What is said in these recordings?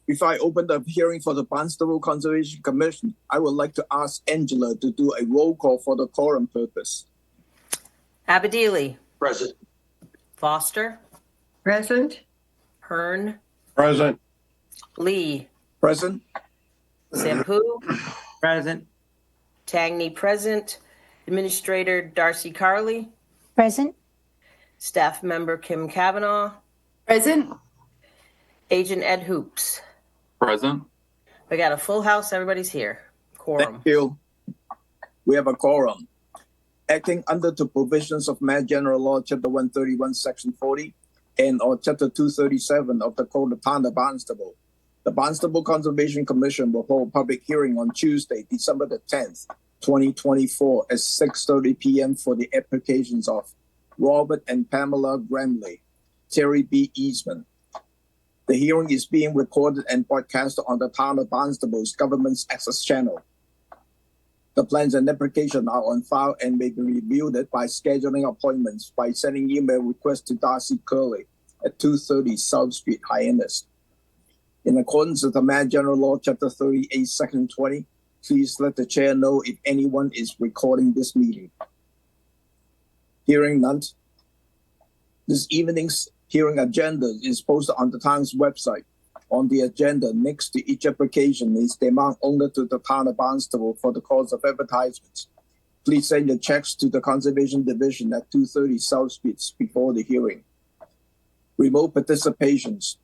Before I open the hearing for the Barnstable Conservation Commission, I would like to ask Angela to do a roll call for the quorum purpose. Abedili. Present. Foster. Present. Hearn. Present. Lee. Present. Sampu. Present. Tangney present. Administrator Darcy Carley. Present. Staff member Kim Kavanaugh. Present. Agent Ed Hoops. Present. We got a full house. Everybody's here. Quorum. Thank you. We have a quorum. Acting under the provisions of Mass General Law, Chapter 131, Section 40, and or Chapter 237 of the Code of Town of Barnstable, the Barnstable Conservation Commission will hold a public hearing on Tuesday, December the 10th, 2024 at 6:30 p.m. for the applications of Robert and Pamela Gramley, Terry B. Eastman. The hearing is being recorded and broadcast on the Town of Barnstable's Government's Access Channel. The plans and application are on file and may be reviewed by scheduling appointments by sending email requests to Darcy Curley at 230 South Street, Hyannis. In accordance with the Mass General Law, Chapter 38, Section 20, please let the chair know if anyone is recording this meeting. Hearing none. This evening's hearing agenda is posted on the town's website. On the agenda next to each application is the amount owed to the Town of Barnstable for the cost of advertisements. Please send your checks to the Conservation Division at 230 South Street before the hearing. Remote participations.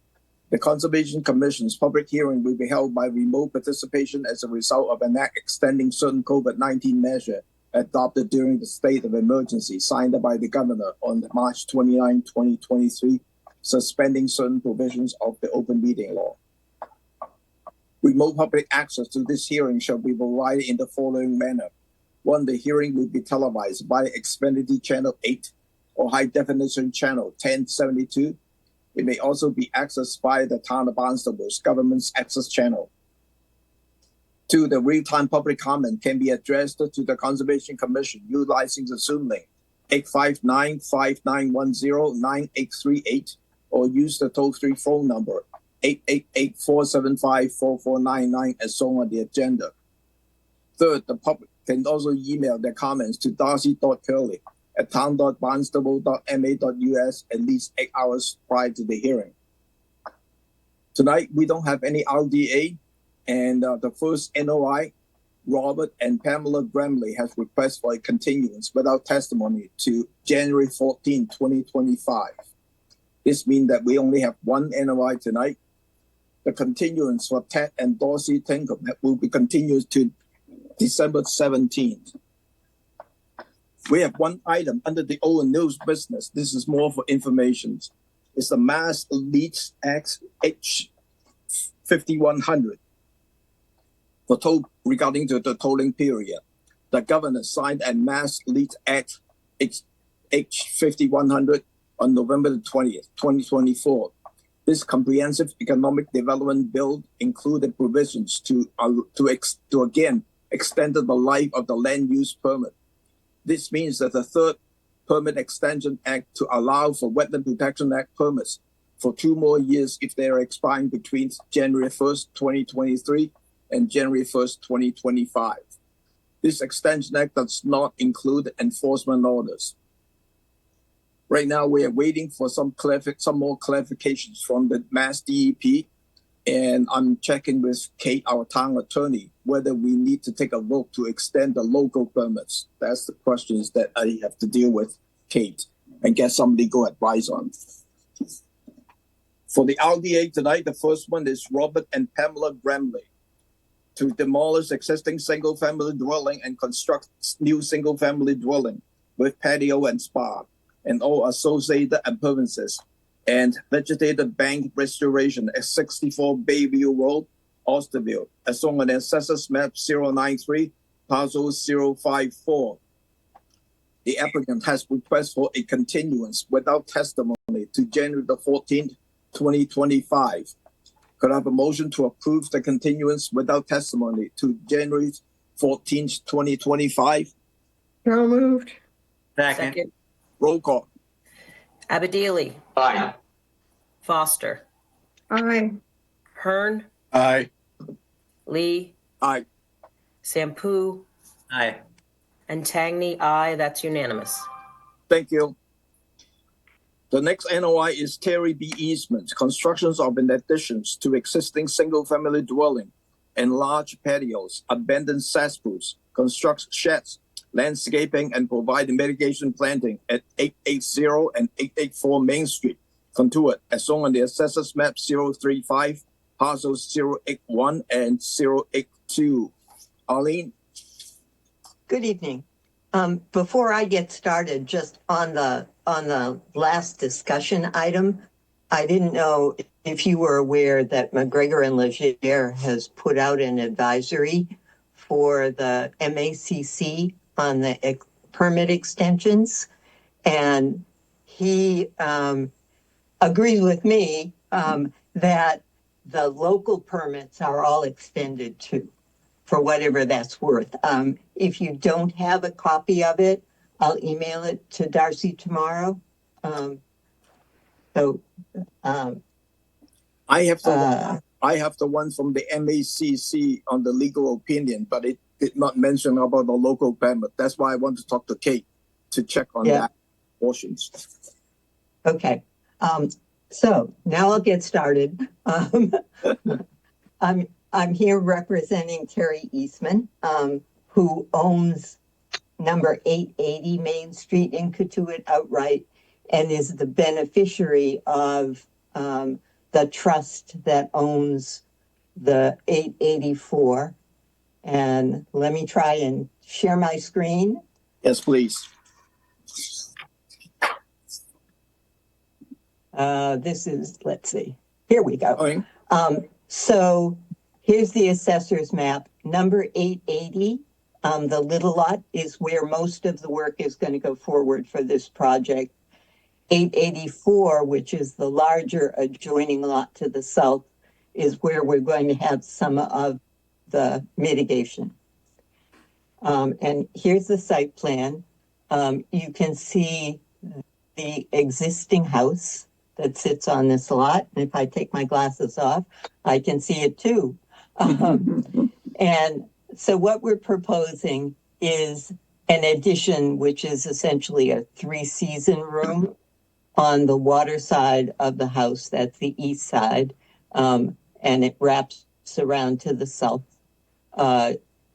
The Conservation Commission's public hearing will be held by remote participation as a result of an act extending certain COVID-19 measures adopted during the state of emergency signed by the governor on March 29, 2023, suspending certain provisions of the open meeting law. Remote public access to this hearing shall be provided in the following manner. 1, the hearing will be televised by Xfinity Channel 8 or High Definition Channel 1072. It may also be accessed via the Town of Barnstable's Government's Access Channel. 2, the real-time public comment can be addressed to the Conservation Commission utilizing the Zoom link 859-5910-9838 or use the toll-free phone number 888-475-4499 as shown on the agenda. 3rd, the public can also email their comments to darcy.curley@town.barnstable.ma.us at least 8 hours prior to the hearing. Tonight, we don't have any RDA, and the first NOI, Robert and Pamela Gramley, has requested for a continuance without testimony to January 14, 2025. This means that we only have one NOI tonight. The continuance for Ted and Dorsey Tinkham will be continued to December 17th. We have one item under the old news business. This is more for information. It's the Mass Lease Act H5100 regarding to the tolling period. The governor signed a Mass Lease Act H5100 on November the 20th, 2024. This comprehensive economic development bill included provisions to again extend the life of the land use permit. This means that the third Permit Extension Act to allow for Wetland Protection Act permits for 2 more years if they are expiring between January 1st, 2023 and January 1st, 2025. This Extension Act does not include enforcement orders. Right now, we are waiting for some more clarifications from the Mass DEP, and I'm checking with Kate, our town attorney, whether we need to take a vote to extend the local permits. That's the questions that I have to deal with Kate and get some legal advice on. For the RDA tonight, the first one is Robert and Pamela Gramley to demolish existing single-family dwelling and construct new single-family dwelling with patio and spa and all associated appurtenances, and vegetated bank restoration at 64 Bayview Road, Austerville, as shown on the Assessors Map 093, Parcel 054. The applicant has requested for a continuance without testimony to January the 14th, 2025. Could I have a motion to approve the continuance without testimony to January 14th, 2025? So moved. Second. Roll call. Abedili. Aye. Foster. Aye. Hearn, Aye. Lee, Aye. Sampu, Aye. and Tangney, aye. That's unanimous. Thank you. The next NOI is Terry B. Eastman, constructions of an additions to existing single-family dwelling, enlarge patios, abandoned cesspools, construct sheds, landscaping, and provide mitigation planting at 880 and 884 Main Street, Contour, as shown on the Assessors Map 035, parcels 081 and 082. Arlene? Good evening. Before I get started, just on the last discussion item, I didn't know if you were aware that McGregor and Legere has put out an advisory for the MACC on the permit extensions, and he agrees with me that the local permits are all extended too, for whatever that's worth. If you don't have a copy of it, I'll email it to Darcy tomorrow. I have the one from the MACC on the legal opinion, but it did not mention about the local permit. That's why I want to talk to Kate to check on that portions. Okay. So now I'll get started. I'm here representing Terry Eastman, who owns number 880 Main Street in Cotuit outright and is the beneficiary of the trust that owns the 884. And let me try and share my screen. Yes, please. This is, let's see, here we go. Okay. So here's the assessor's map. Number 880, the little lot is where most of the work is going to go forward for this project. 884, which is the larger adjoining lot to the south, is where we're going to have some of the mitigation. And here's the site plan. You can see the existing house that sits on this lot. And if I take my glasses off, I can see it too. And so what we're proposing is an addition, which is essentially a 3-season room on the water side of the house. That's the east side. And it wraps around to the south.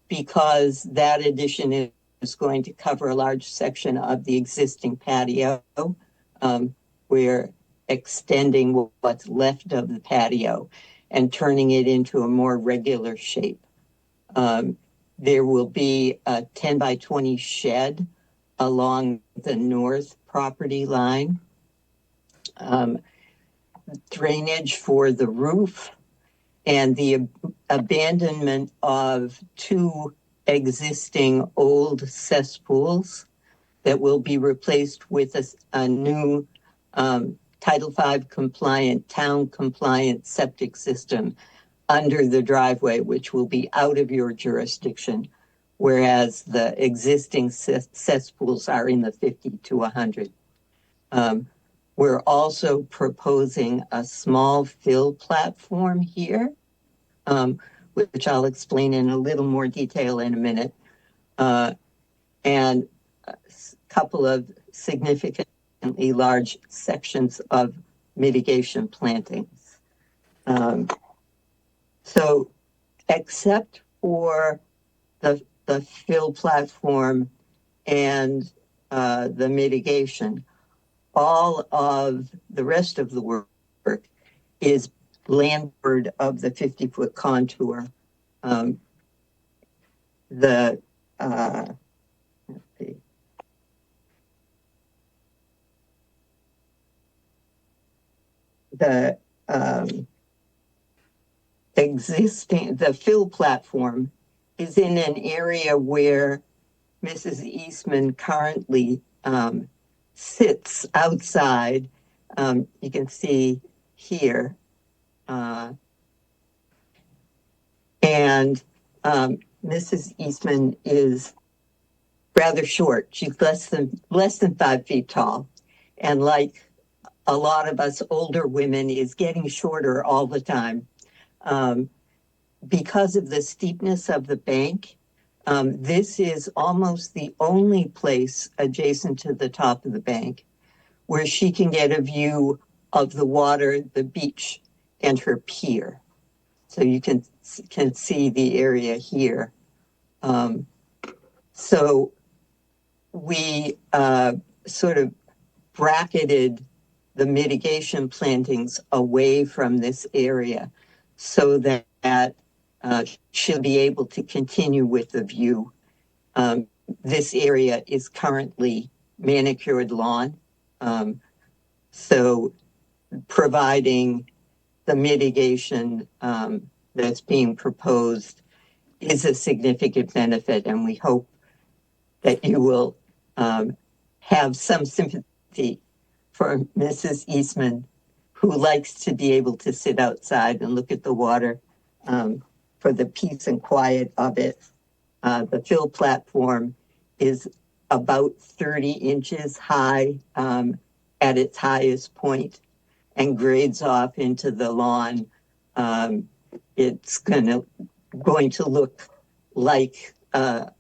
Because that addition is going to cover a large section of the existing patio. We're extending what's left of the patio and turning it into a more regular shape. There will be a 10 by 20 shed along the north property line. Drainage for the roof and the abandonment of 2 existing old cesspools that will be replaced with a new Title V compliant, town compliant septic system under the driveway, which will be out of your jurisdiction, whereas the existing cesspools are in the 50 to 100. We're also proposing a small fill platform here, which I'll explain in a little more detail in a minute, and a couple of significantly large sections of mitigation plantings. So except for the fill platform and the mitigation, all of the rest of the work is landward of the 50-foot contour. The fill platform is in an area where Mrs. Eastman currently sits outside. You can see here. And Mrs. Eastman is rather short. She's less than 5 feet tall. And like a lot of us older women, is getting shorter all the time. Because of the steepness of the bank, this is almost the only place adjacent to the top of the bank where she can get a view of the water, the beach, and her pier. So you can see the area here. So we sort of bracketed the mitigation plantings away from this area so that she'll be able to continue with the view. This area is currently manicured lawn. So providing the mitigation that's being proposed is a significant benefit, and we hope that you will have some sympathy for Mrs. Eastman, who likes to be able to sit outside and look at the water for the peace and quiet of it. The fill platform is about 30 inches high at its highest point and grades off into the lawn. It's going to look like a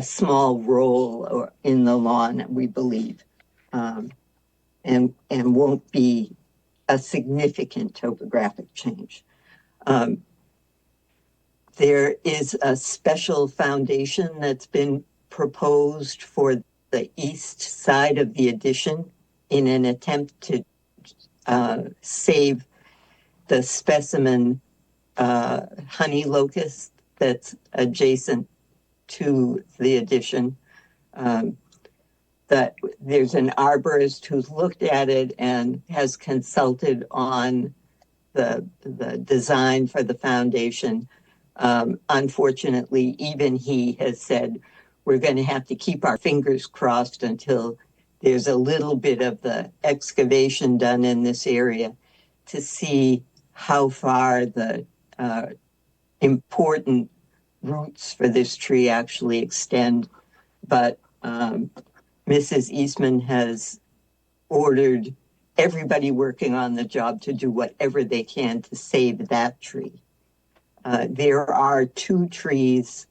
small roll or in the lawn, we believe, and won't be a significant topographic change. There is a special foundation that's been proposed for the east side of the addition in an attempt to save the specimen honey locust that's adjacent to the addition. That there's an arborist who's looked at it and has consulted on the design for the foundation. Unfortunately, even he has said we're going to have to keep our fingers crossed until there's a little bit of the excavation done in this area to see how far the important roots for this tree actually extend. But Mrs. Eastman has ordered everybody working on the job to do whatever they can to save that tree. There are 2 trees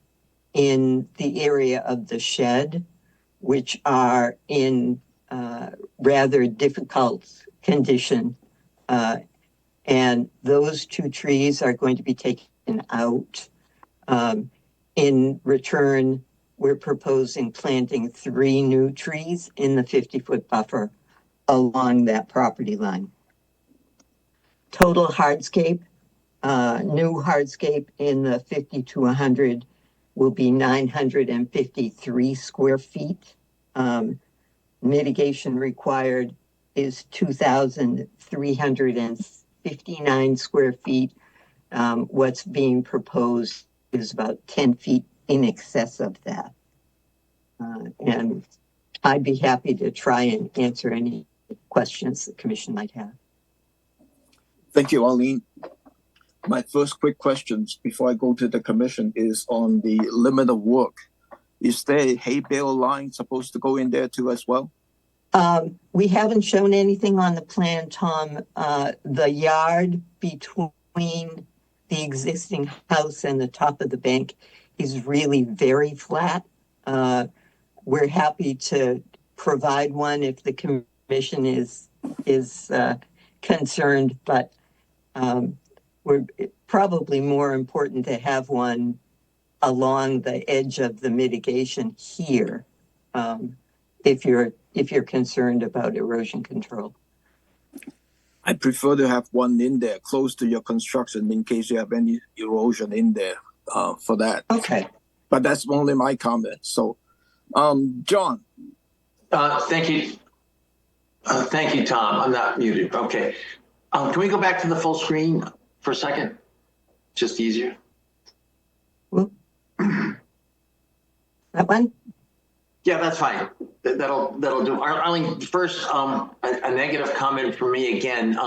in the area of the shed, which are in rather difficult condition. And those 2 trees are going to be taken out. In return, we're proposing planting 3 new trees in the 50-foot buffer along that property line. Total hardscape, new hardscape in the 50 to 100 will be 953 square feet. Mitigation required is 2,359 square feet. What's being proposed is about 10 feet in excess of that. And I'd be happy to try and answer any questions the commission might have. Thank you, Arlene. My first quick questions before I go to the commission is on the limit of work. Is there a hay bale line supposed to go in there too as well? We haven't shown anything on the plan, Tom. The yard between the existing house and the top of the bank is really very flat. We're happy to provide one if the commission is concerned, but we're probably more important to have one along the edge of the mitigation here, if you're concerned about erosion control. I prefer to have one in there close to your construction in case you have any erosion in there for that. Okay. But that's only my comment. So, John. Thank you. Thank you, Tom. I'm not muted. Okay. Can we go back to the full screen for a second? Just easier. Well, that one? Yeah, that's fine. That'll do. Arlene, first, a negative comment from me again.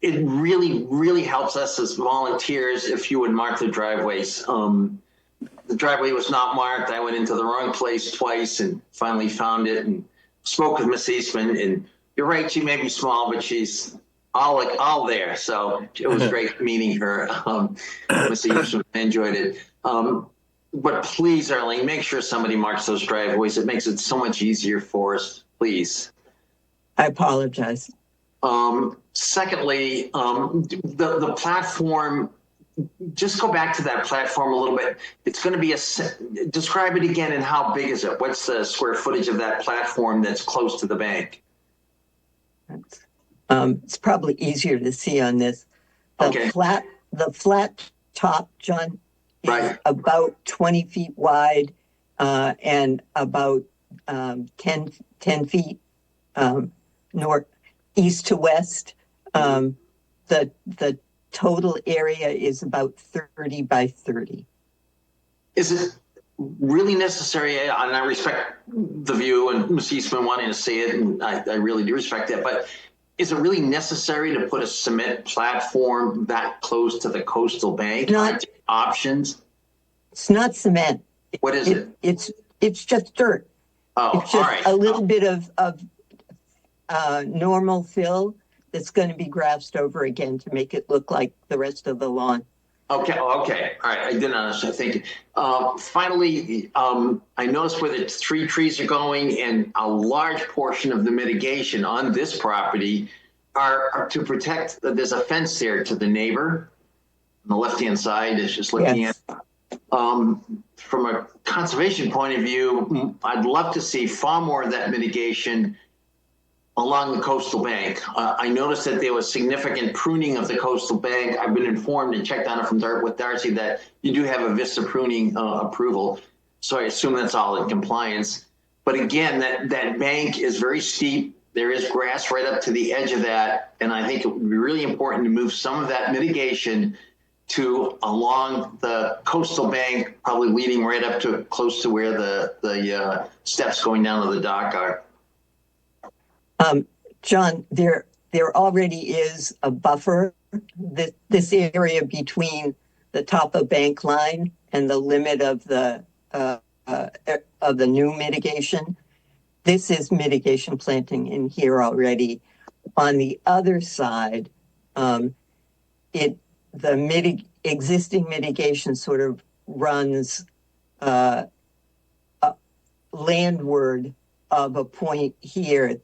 It really helps us as volunteers if you would mark the driveways. The driveway was not marked. I went into the wrong place twice and finally found it and spoke with Miss Eastman. And you're right, she may be small, but she's all there. So it was great meeting her. Mr. Enjoyed it. But please, Arlene, make sure somebody marks those driveways. It makes it so much easier for us, please. I apologize. Secondly, the platform, just go back to that platform a little bit. It's going to be describe it again, and how big is it? What's the square footage of that platform that's close to the bank? It's probably easier to see on this. The flat top, John, is Right. about 20 feet wide and about 10 feet north, east to west. The total area is about 30 by 30. Is it really necessary? And I respect the view, and Ms. Eastman wanting to see it, and I really do respect that. But is it really necessary to put a cement platform that close to the coastal bank? Not options. It's not cement. What is it? It's just dirt. Oh, it's just all right. a little bit of normal fill that's going to be grassed over again to make it look like the rest of the lawn. Okay. All right. I didn't understand. Thank you. Finally, I noticed where the 3 trees are going, and a large portion of the mitigation on this property are to protect. There's a fence there to the neighbor on the left-hand side. Is just looking at. From a conservation point of view, I'd love to see far more of that mitigation along the coastal bank. I noticed that there was significant pruning of the coastal bank. I've been informed and checked on it with Darcy that you do have a Vista pruning approval. So I assume that's all in compliance. But again, that bank is very steep. There is grass right up to the edge of that. And I think it would be really important to move some of that mitigation to along the coastal bank, probably leading right up to close to where the steps going down to the dock are. John, there already is a buffer. This area between the top of bank line and the limit of the new mitigation. This is mitigation planting in here already. On the other side, existing mitigation sort of runs landward of a point here.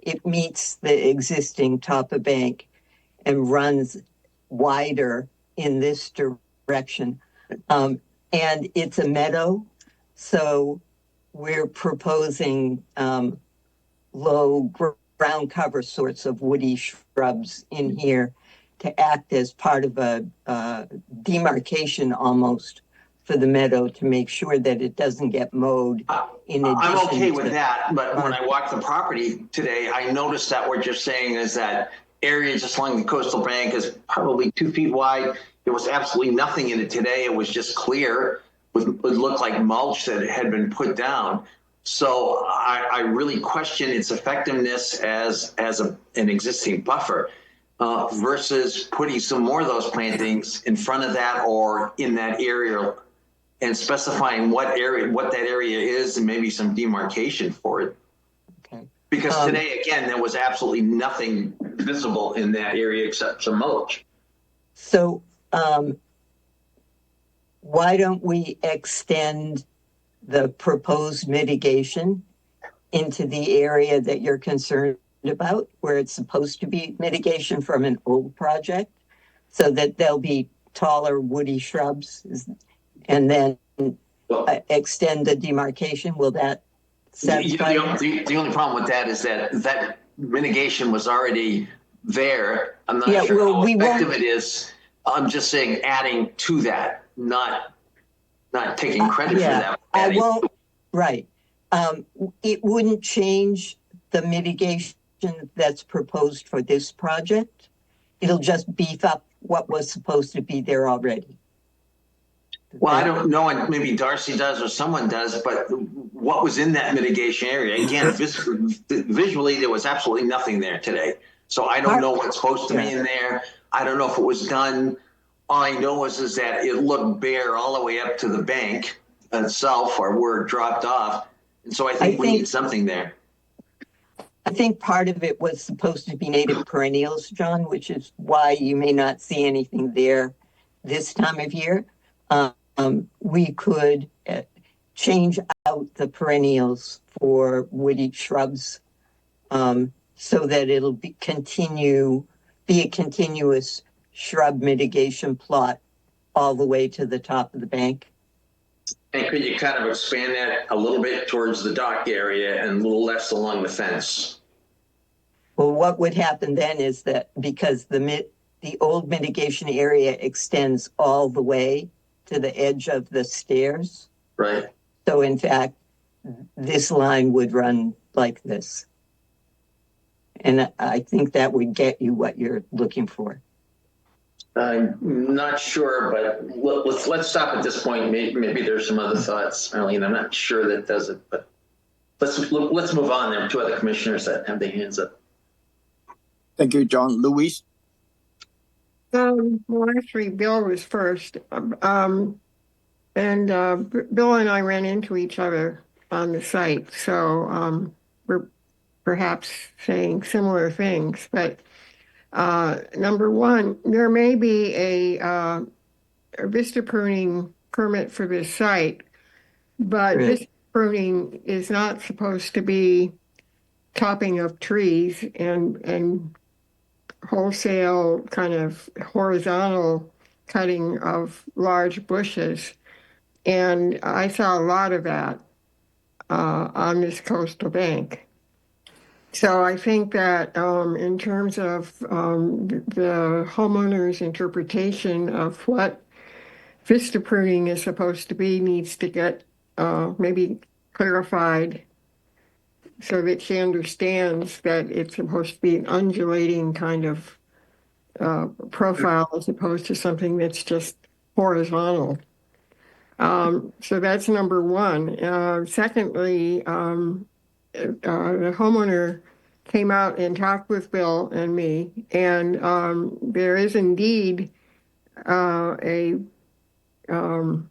It meets the existing top of bank and runs wider in this direction. And it's a meadow, so we're proposing low ground cover sorts of woody shrubs in here to act as part of a demarcation almost for the meadow to make sure that it doesn't get mowed. I'm okay with that, but when I walked the property today, I noticed that what you're saying is that area just along the coastal bank is probably 2 feet wide. There was absolutely nothing in it today. It was just clear. It looked like mulch that had been put down. So I really question its effectiveness as an existing buffer. Versus putting some more of those plantings in front of that or in that area and specifying what that area is and maybe some demarcation for it. Okay. Because today, again, there was absolutely nothing visible in that area except some mulch. So why don't we extend the proposed mitigation into the area that you're concerned about, where it's supposed to be mitigation from an old project, so that there'll be taller woody shrubs, and then extend the demarcation? Will that satisfy? The only problem with that is that mitigation was already there. I'm not sure how effective it is. I'm just saying adding to that, not taking credit for that. I won't. Right. It wouldn't change the mitigation that's proposed for this project. It'll just beef up what was supposed to be there already. Well, I don't know, and maybe Darcy does or someone does, but what was in that mitigation area? Again, visually, there was absolutely nothing there today. So I don't know what's supposed to be in there. I don't know if it was done. All I know is that it looked bare all the way up to the bank itself or where it dropped off. And so I think we need something there. I think part of it was supposed to be native perennials, John, which is why you may not see anything there this time of year. We could change out the perennials for woody shrubs, so that it'll be a continuous shrub mitigation plot all the way to the top of the bank. And could you kind of expand that a little bit towards the dock area and a little less along the fence? Well, what would happen then is that because the old mitigation area extends all the way to the edge of the stairs. Right. So in fact, this line would run like this. And I think that would get you what you're looking for. I'm not sure, but let's stop at this point. Maybe there's some other thoughts, Arlene. I'm not sure that does it, but let's move on. There are two other commissioners that have their hands up. Thank you, John. Louise? Well, actually, Bill was first. Bill and I ran into each other on the site, so we're perhaps saying similar things. But number one, there may be a vista pruning permit for this site, but Right. vista pruning is not supposed to be topping of trees and wholesale kind of horizontal cutting of large bushes. And I saw a lot of that on this coastal bank. So I think that in terms of the homeowner's interpretation of what vista pruning is supposed to be needs to get maybe clarified so that she understands that it's supposed to be an undulating kind of profile as opposed to something that's just horizontal. So that's number one. Secondly, the homeowner came out and talked with Bill and me, and there is indeed a kind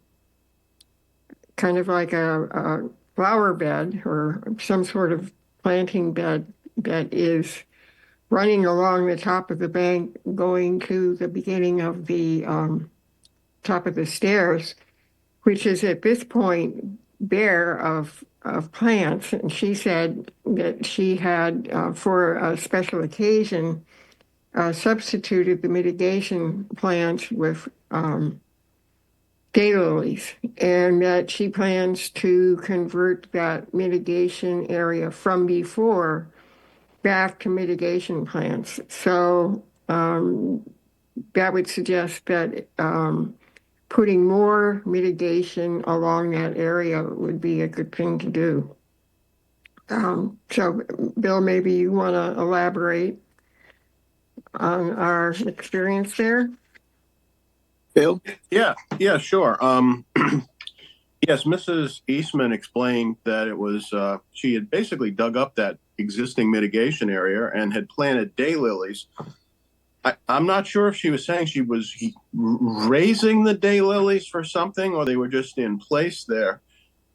of like a flower bed or some sort of planting bed that is running along the top of the bank, going to the beginning of the top of the stairs, which is at this point bare of plants. And she said that she had, for a special occasion, substituted the mitigation plants with daylilies, and that she plans to convert that mitigation area from before back to mitigation plants. So that would suggest that putting more mitigation along that area would be a good thing to do. So, Bill, maybe you want to elaborate on our experience there? Bill? Yeah, sure. Yes, Mrs. Eastman explained that it was, she had basically dug up that existing mitigation area and had planted daylilies. I'm not sure if she was saying she was raising the daylilies for something or they were just in place there.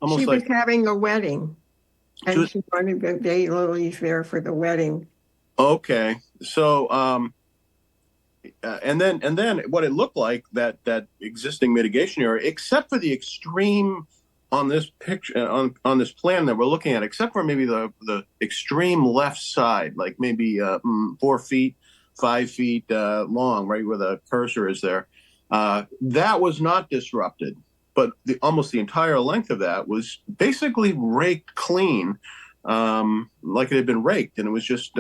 Almost she like was having a wedding, and she wanted the daylilies there for the wedding. Okay, so and then what it looked like that existing mitigation area, except for the extreme on this picture on this plan that we're looking at, except for maybe the extreme left side, like maybe 4 feet, 5 feet long, right where the cursor is there, that was not disrupted. But almost the entire length of that was basically raked clean, like it had been raked, and it was just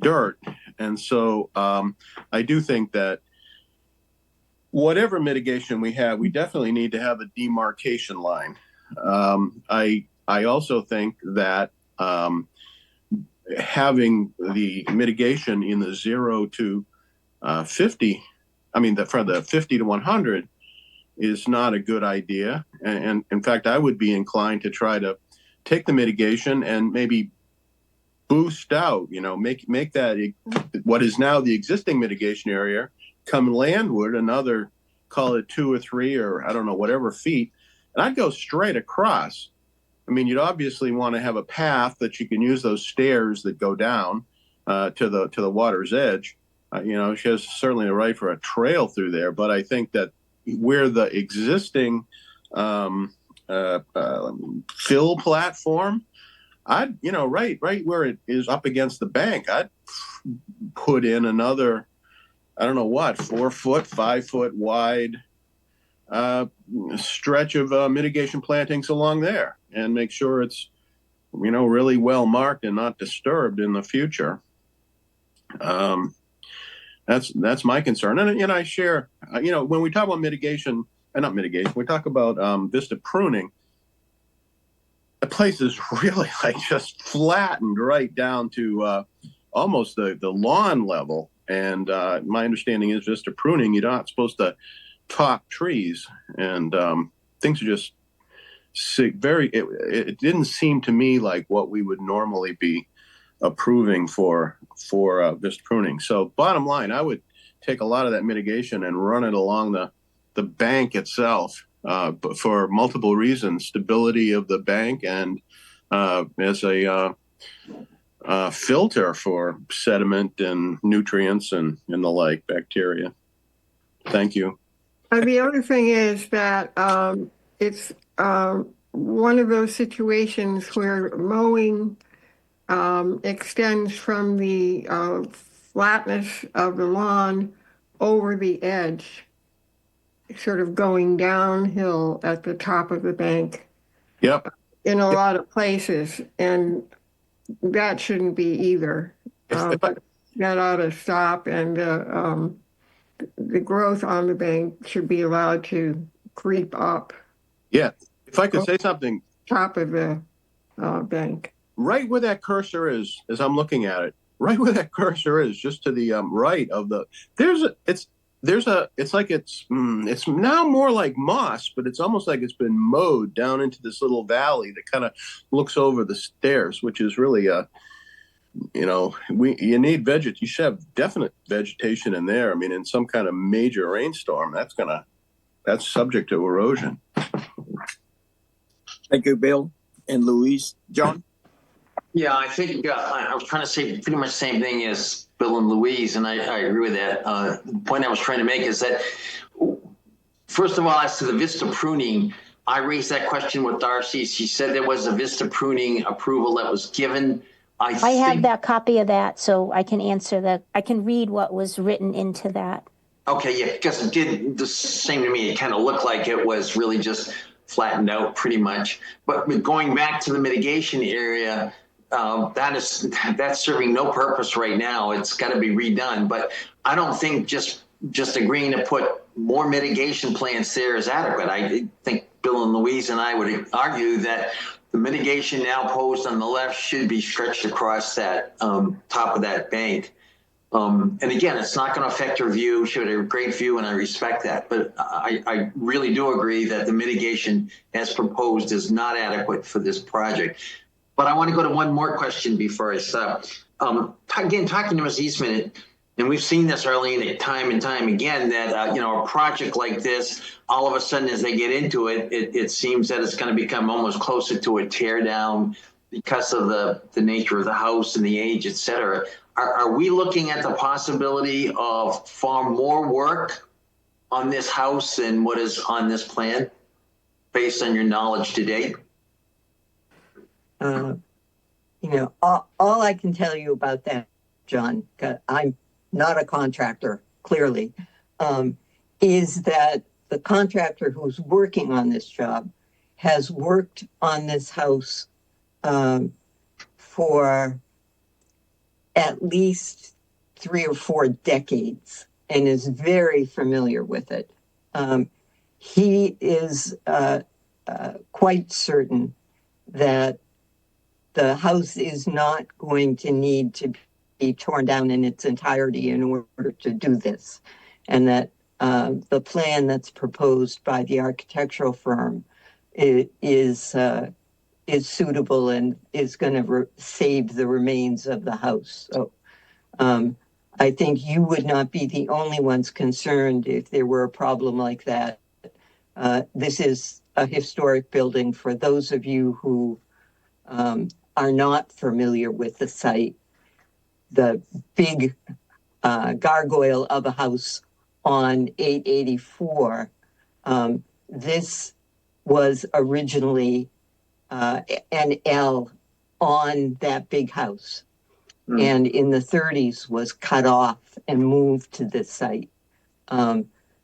dirt. And so I do think that whatever mitigation we have, we definitely need to have a demarcation line. I also think that having the mitigation in the 0 to 50, for the 50 to 100 is not a good idea. And in fact, I would be inclined to try to take the mitigation and maybe boost out, make that what is now the existing mitigation area come landward another, call it 2 or 3 or I don't know, whatever feet, and I'd go straight across I mean, you'd obviously want to have a path that you can use those stairs that go down to the water's edge. She has certainly a right for a trail through there, but I think that where the existing fill platform, right where it is up against the bank, I'd put in another, I don't know what, 4 foot, 5 foot wide stretch of mitigation plantings along there, and make sure it's, really well marked and not disturbed in the future. That's my concern. And I share, when we talk about mitigation, not mitigation, we talk about vista pruning, the place is really like just flattened right down to almost the lawn level. And my understanding is vista pruning, you're not supposed to top trees, and things are just it didn't seem to me like what we would normally be approving for vista pruning. So bottom line, I would take a lot of that mitigation and run it along the bank itself, but for multiple reasons: stability of the bank, and as a filter for sediment and nutrients and the like, bacteria. Thank you. The other thing is that it's one of those situations where mowing extends from the flatness of the lawn over the edge, sort of going downhill at the top of the bank. Yep. In a lot of places, and that shouldn't be either. That ought to stop, and the growth on the bank should be allowed to creep up. Yeah. If I could say something. Top of the bank. Right where that cursor is, as I'm looking at it, right where that cursor is, just to the right of the, it's now more like moss, but it's almost like it's been mowed down into this little valley that kind of looks over the stairs, which is really you need you should have definite vegetation in there. I mean, in some kind of major rainstorm, that's subject to erosion. Thank you, Bill and Louise. John? Yeah, I think I was trying to say pretty much the same thing as Bill and Louise, and I agree with that. The point I was trying to make is that, first of all, as to the vista pruning, I raised that question with Darcy. She said there was a vista pruning approval that was given. I have that copy of that, so I can answer that. I can read what was written into that. Okay, yeah, because it did the same to me. It kind of looked like it was really just flattened out pretty much. But going back to the mitigation area, that's serving no purpose right now. It's got to be redone. But I don't think just agreeing to put more mitigation plants there is adequate. I think Bill and Louise and I would argue that the mitigation now posed on the left should be stretched across that top of that bank. And again, it's not going to affect your view. She had a great view, and I respect that. But I really do agree that the mitigation as proposed is not adequate for this project. But I want to go to one more question before I stop. Again, talking to Ms. Eastman, and we've seen this, Arlene, time and time again, that a project like this, all of a sudden as they get into it, it seems that it's going to become almost closer to a tear down because of the nature of the house and the age, et cetera. Are we looking at the possibility of far more work on this house than what is on this plan, based on your knowledge to date? All I can tell you about that, John, 'cause I'm not a contractor, clearly, is that the contractor who's working on this job has worked on this house for at least 3 or 4 decades and is very familiar with it. He is quite certain that the house is not going to need to be torn down in its entirety in order to do this, and that the plan that's proposed by the architectural firm is suitable and is going to save the remains of the house. So I think you would not be the only ones concerned if there were a problem like that. This is a historic building. For those of you who are not familiar with the site, the big gargoyle of a house on 884, this was originally an L on that big house. And in the 30s was cut off and moved to this site.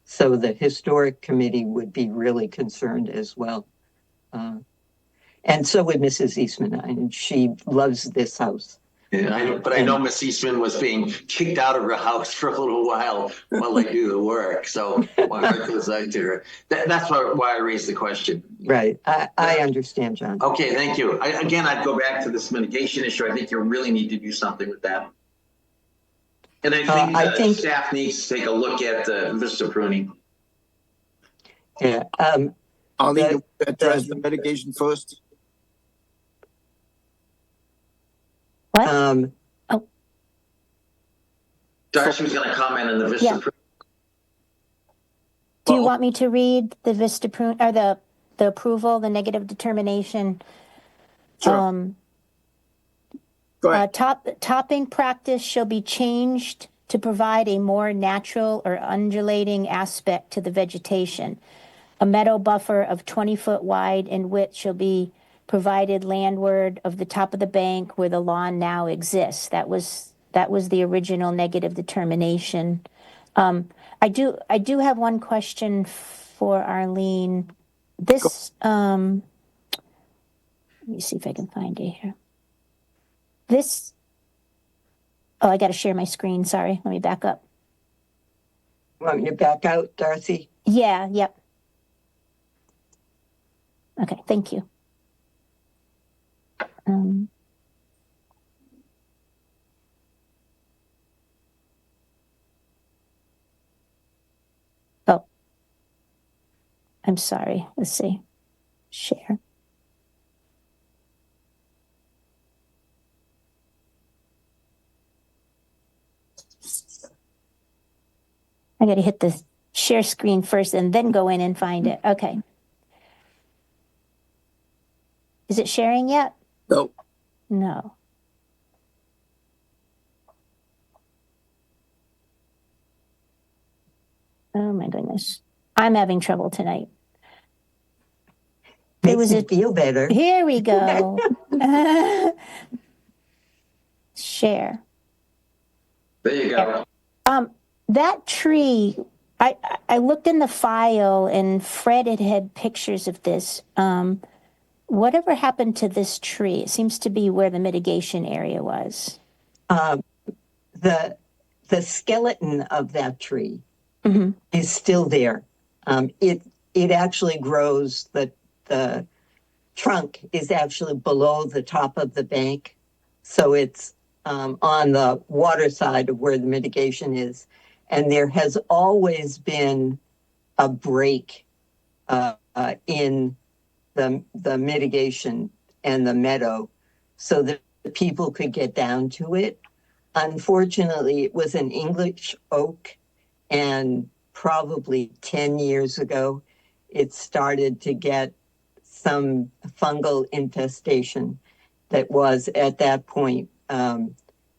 So the historic committee would be really concerned as well. And so would Mrs. Eastman, and she loves this house. Yeah, I know Miss Eastman was being kicked out of her house for a little while they do the work. So my heart goes out to her. That's why I raised the question. Right. I understand, John. Okay, thank you. I'd go back to this mitigation issue. I think you really need to do something with that. And I think staff needs to take a look at the vista pruning. Yeah. I'll need to address the mitigation first. What? Darcy was going to comment on the vista pruning. Do you want me to read the vista prune or the approval, the negative determination? Sure. Go ahead. Topping practice shall be changed to provide a more natural or undulating aspect to the vegetation. A meadow buffer of 20 foot wide and width shall be provided landward of the top of the bank where the lawn now exists. That was the original negative determination. I do have one question for Arlene. This, let me see if I can find it here. This, I got to share my screen. Sorry, let me back up. Want me to back out, Darcy? Yeah, yep. Okay, thank you. I'm sorry. Let's see. Share. I got to hit the share screen first and then go in and find it. Okay. Is it sharing yet? No. No. Oh my goodness. I'm having trouble tonight. Makes me feel better. Here we go. Share. There you go. That tree, I looked in the file and Fred had pictures of this. Whatever happened to this tree? It seems to be where the mitigation area was. The skeleton of that tree Mm-hmm. is still there. It actually grows. The trunk is actually below the top of the bank, so it's on the water side of where the mitigation is. And there has always been a break in the mitigation and the meadow so that the people could get down to it. Unfortunately, it was an English oak, and probably 10 years ago, it started to get some fungal infestation that was at that point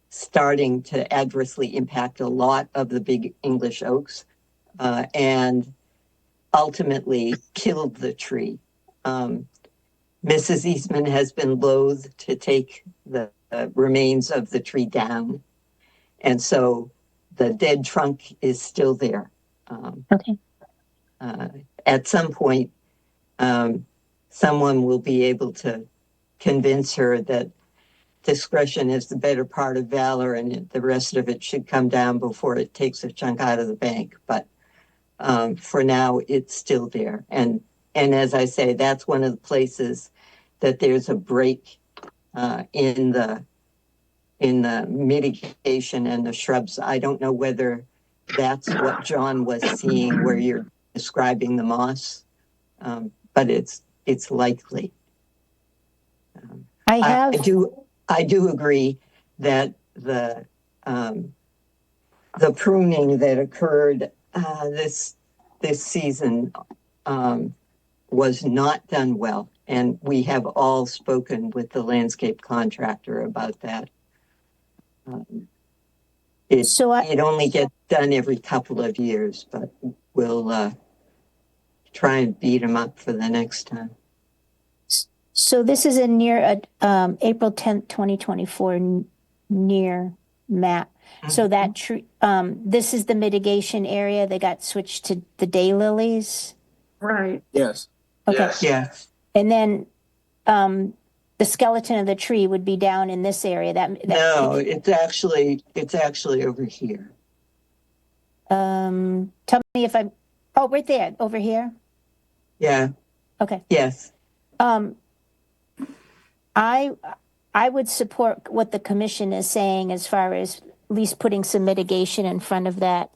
starting to adversely impact a lot of the big English oaks and ultimately killed the tree. Mrs. Eastman has been loath to take the remains of the tree down. And so the dead trunk is still there. Okay. At some point, someone will be able to convince her that discretion is the better part of valor and the rest of it should come down before it takes a chunk out of the bank. But for now, it's still there. And as I say, that's one of the places that there's a break in the mitigation and the shrubs. I don't know whether that's what John was seeing where you're describing the moss, but it's likely. I do agree that the pruning that occurred this season was not done well. And we have all spoken with the landscape contractor about that. It only gets done every couple of years, but we'll try and beat them up for the next time. So this is a near April 10th, 2024 near map. So that tree, this is the mitigation area that got switched to the daylilies. Right. Yes. Okay. Yes. Yeah. And then the skeleton of the tree would be down in this area. No, it's actually over here. Tell me if I'm. Oh, right there, over here. Yeah. Okay. Yes. I would support what the commission is saying as far as at least putting some mitigation in front of that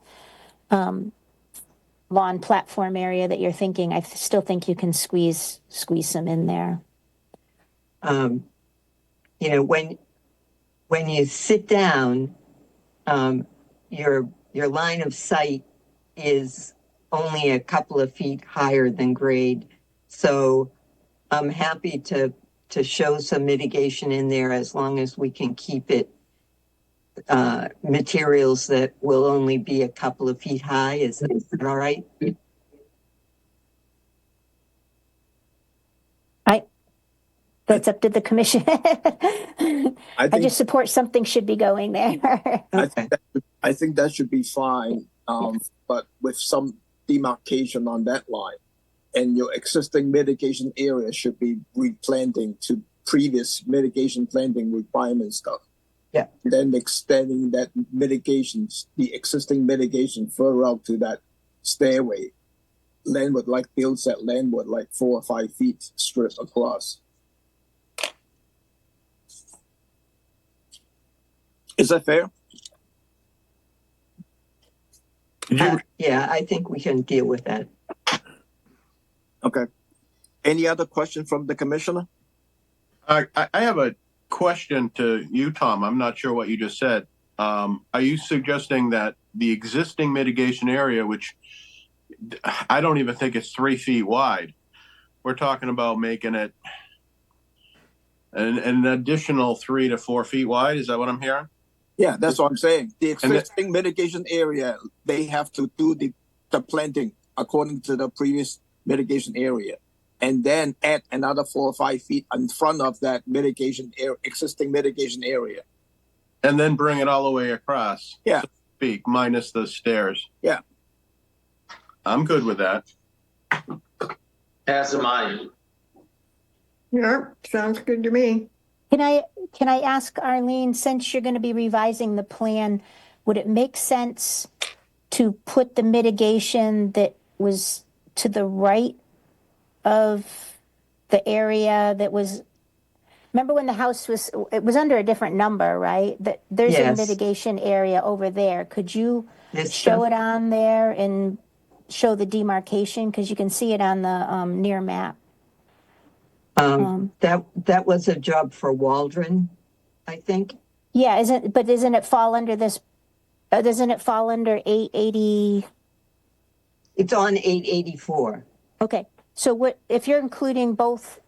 lawn platform area that you're thinking. I still think you can squeeze some in there. You know, when you sit down, your line of sight is only a couple of feet higher than grade. So I'm happy to show some mitigation in there as long as we can keep it materials that will only be a couple of feet high. Is that all right? That's up to the commission. I think- just support something should be going there. Okay. I think that should be fine, but with some demarcation on that line. And your existing mitigation area should be replanting to previous mitigation planting requirement stuff. Yeah. Then extending that the existing mitigation further out to that stairway. Landward, like Bill said, landward, like 4 or 5 feet strip across. Is that fair? Yeah, I think we can deal with that. Okay. Any other question from the commissioner? I have a question to you, Tom. I'm not sure what you just said. Are you suggesting that the existing mitigation area, which I don't even think it's 3 feet wide, we're talking about making it an additional 3 to 4 feet wide? Is that what I'm hearing? Yeah, that's what I'm saying. The existing mitigation area, they have to do the planting according to the previous mitigation area, and then add another 4 or 5 feet in front of that existing mitigation area. And then bring it all the way across. Yeah. So to speak, minus the stairs. Yeah. I'm good with that. As am I. Yeah, sounds good to me. Can I ask Arlene, since you're going to be revising the plan, would it make sense to put the mitigation that was to the right of the area that was, remember when the house it was under a different number, right? There's Yes. a mitigation area over there. Could you This show stuff? it on there and show the demarcation? Because you can see it on the near map. That was a job for Waldron, I think. Yeah, doesn't it fall under this? Doesn't it fall under 880? It's on 884. Okay, so what if you're including both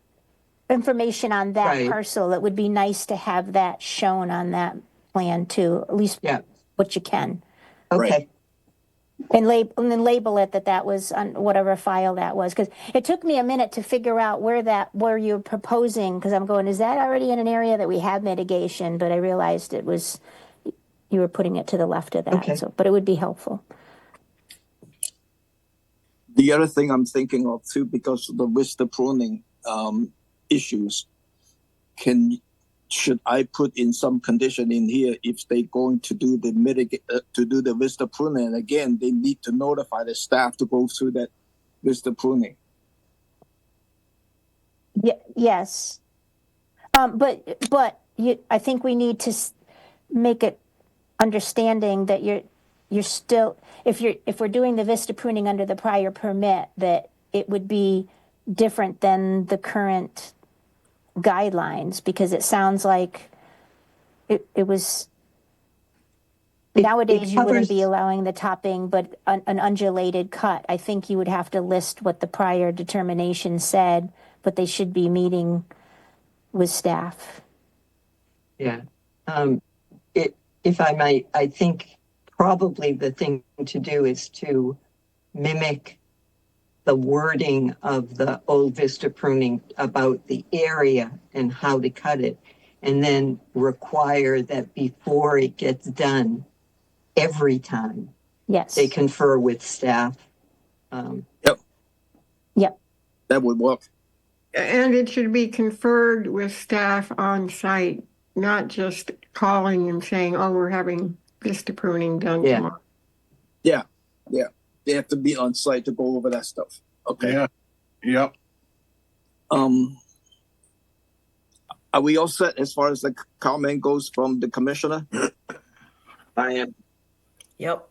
information on that Right. parcel? It would be nice to have that shown on that plan too, at least Yeah. what you can, Okay. Right. and then label it that was on whatever file that was. Because it took me a minute to figure out where you're proposing. Because I'm going, is that already in an area that we have mitigation? But I realized it was you were putting it to the left of that. Okay. So, but it would be helpful. The other thing I'm thinking of too, because of the vista pruning issues, should I put in some condition in here if they're going to do the vista pruning? And again, they need to notify the staff to go through that vista pruning. Yes, but I think we need to make it understanding that you're still, if we're doing the vista pruning under the prior permit, that it would be different than the current guidelines, because it sounds like it was Nowadays, you wouldn't covers- be allowing the topping, but an undulated cut. I think you would have to list what the prior determination said, but they should be meeting with staff. Yeah. If I might, I think probably the thing to do is to mimic the wording of the old vista pruning about the area and how to cut it, and then require that before it gets done, every time Yes. they confer with staff. Yep. That would work. And it should be conferred with staff on site, not just calling and saying, oh, we're having vista pruning done Yeah. tomorrow. Yeah. They have to be on site to go over that stuff. Okay. Yeah. Yep. Are we all set as far as the comment goes from the commissioner? I am. Yep.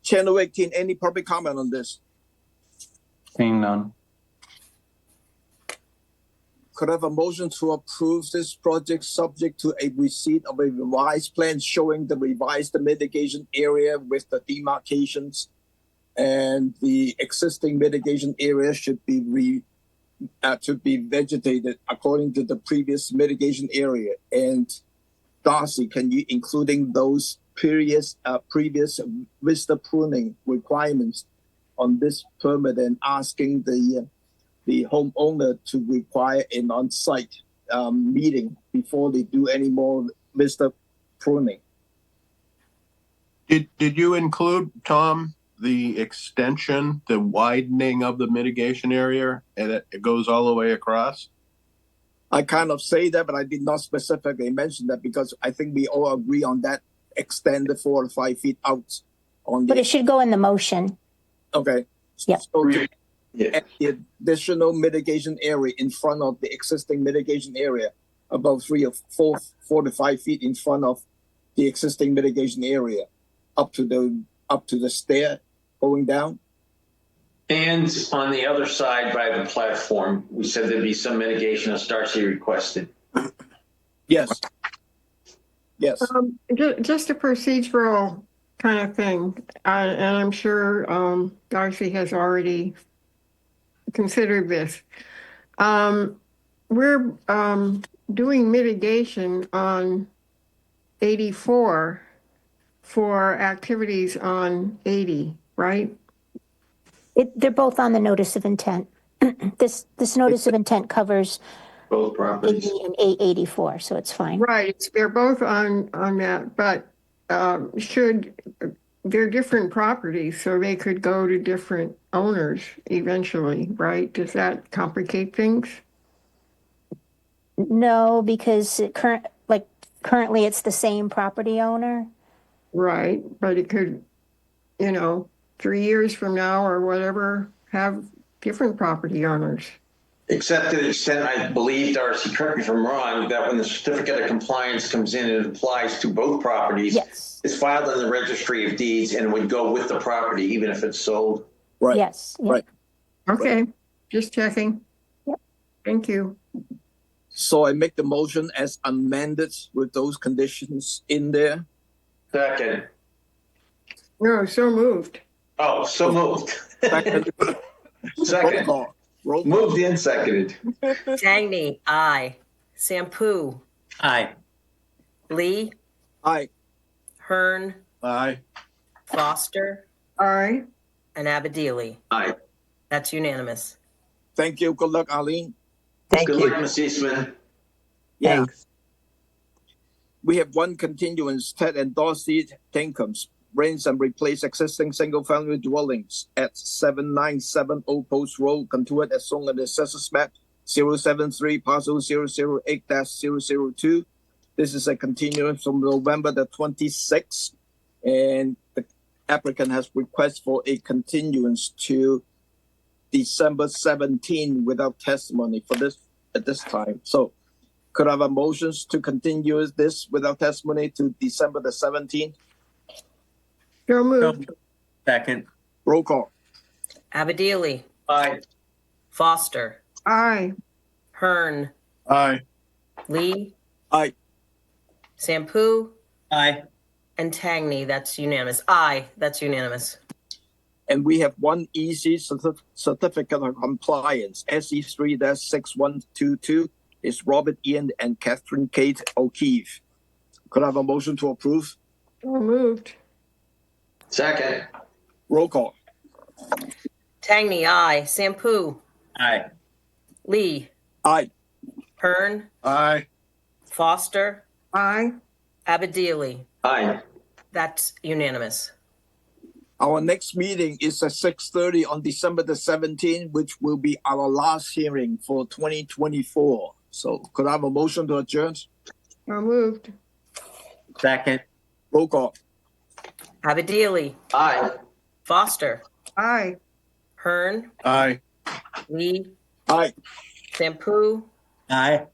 Channel 18, any public comment on this? Seeing none. Could I have a motion to approve this project subject to a receipt of a revised plan showing the revised mitigation area with the demarcations, and the existing mitigation area should be to be vegetated according to the previous mitigation area? And Darcy, can you including those previous vista pruning requirements on this permit, and asking the homeowner to require an on-site meeting before they do any more vista pruning? Did you include, Tom, the extension, the widening of the mitigation area, and it goes all the way across? I kind of say that, but I did not specifically mention that because I think we all agree on that. Extend the 4 to 5 feet out on But the. it should go in the motion. Okay. Yep. So to Yeah. add the additional mitigation area in front of the existing mitigation area, about 4 to 5 feet in front of the existing mitigation area, up to the stair going down. And on the other side by the platform, we said there'd be some mitigation as Darcy requested. Yes. Yes. Just a procedural kind of thing. And I'm sure Darcy has already considered this. We're doing mitigation on 84 for activities on 80, right? They're both on the notice of intent. This notice of intent covers Both 80 properties. and 884, so it's fine. Right, they're both on that, but they're different properties, so they could go to different owners eventually, right? Does that complicate things? No, because currently it's the same property owner. Right, but it could, 3 years from now or whatever, have different property owners. Except to the extent, I believe, Darcy, correct me if I'm wrong, that when the certificate of compliance comes in, it applies to both properties. Yes. It's filed in the registry of deeds and would go with the property, even if it's sold. Right. Yes. Yep. Right. Okay, just checking. Yep. Thank you. So I make the motion as amended with those conditions in there. Second. No, so moved. Oh, so moved. Second. Second. Roll call. Moved and seconded. Tangney, aye. Sampu, Aye. Lee, Aye. Hearn, Aye. Foster, Aye. and Abadili. Aye. That's unanimous. Thank you. Good luck, Arlene. Thank Good you. luck, Ms. Eastman. Yeah. Thanks. We have one continuance, Ted and Dorothy Tinkums, rents and replace existing single-family dwellings at 7970 Post Road, Contoured as shown on the Assessors Map 073, parcel 008-002. This is a continuance from November the 26th, and the applicant has requested for a continuance to December 17 without testimony for this at this time. So could I have a motions to continue this without testimony to December the 17th? So moved. Second. Roll call. Abadili, Aye. Foster, Aye. Hearn, Aye. Lee, Aye. Sampu, Aye. and Tangney, that's unanimous. Aye, that's unanimous. And we have one easy certificate of compliance, SE3-6122. It's Robert Ian and Catherine Kate O'Keefe. Could I have a motion to approve? So moved. Second. Roll call. Tangney, aye. Sampu, Aye. Lee, Aye. Hearn, Aye. Foster, Aye. Abadili. Aye. That's unanimous. Our next meeting is at 6:30 on December the 17th, which will be our last hearing for 2024. So could I have a motion to adjourn? So moved. Second. Roll call. Abadili, Aye. Foster, Aye. Hearn, Aye. Lee, Aye. Sampu, Aye.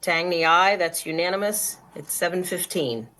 Tangney, aye. That's unanimous. It's 7:15.